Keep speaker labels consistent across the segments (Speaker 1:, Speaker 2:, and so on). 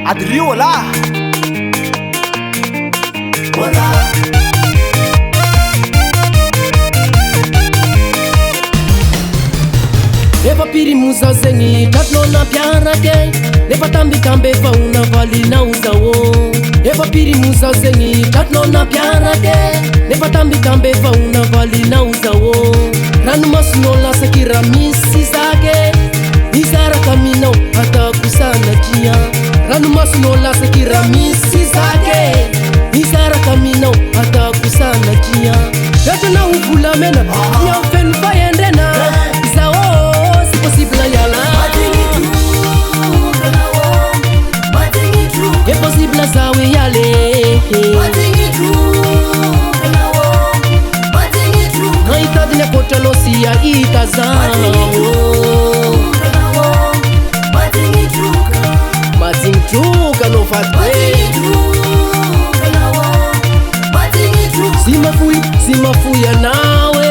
Speaker 1: Adri hola hola
Speaker 2: Efa pirimuza zegny tratnona piarake nefa tambikambe fa una valinao zao Efa pirimuza zegny tratnona piarake nefa tambikambe fa una valinao zao Ranomasonao sakira misy zake Izaraka aminao atako sanatria Ranomasonao sakira misy zake Izaraka aminao atako sanatria Tratranao volamena miamfeno fahendrena Zao c'est possible yala C'est possible zawe yale Naitadine kotalosia itazao Matingtruka no fatwe Simafuya nawe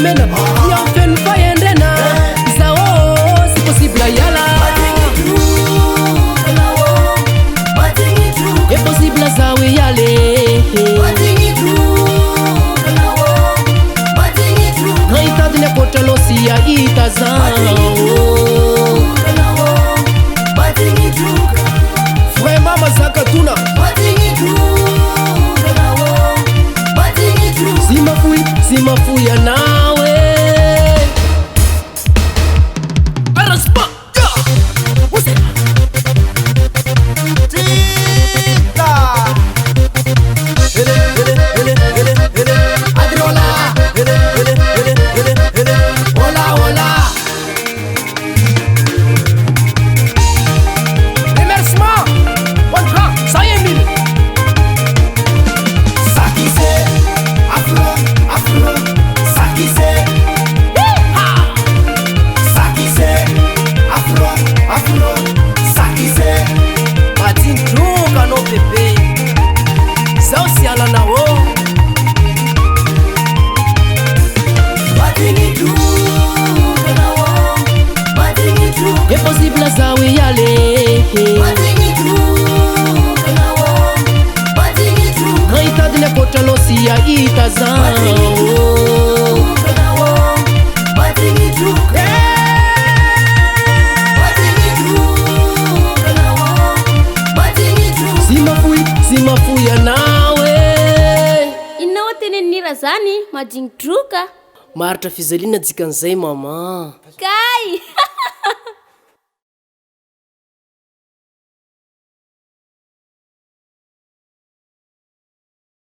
Speaker 2: Mena miamfeno fahendrena Zao c'est possible yala C'est possible zawe yale Naitadine kotalosia itazao Vraiment mazaka tuna Simafuya nawe Araspa What's it?
Speaker 1: Tika Adri hola hola hola Remerciement One franc 100 000 Ça qui c'est Afro ça qui c'est Afro ça qui c'est
Speaker 2: Matingtruka no pepe Zao siala nao C'est possible zawe yale Naitadine kotalosia itazao Simafuya nawe
Speaker 3: Inaotene nirazany Matingtruka
Speaker 2: Maritra fizalina dikan'izay mama
Speaker 3: Kay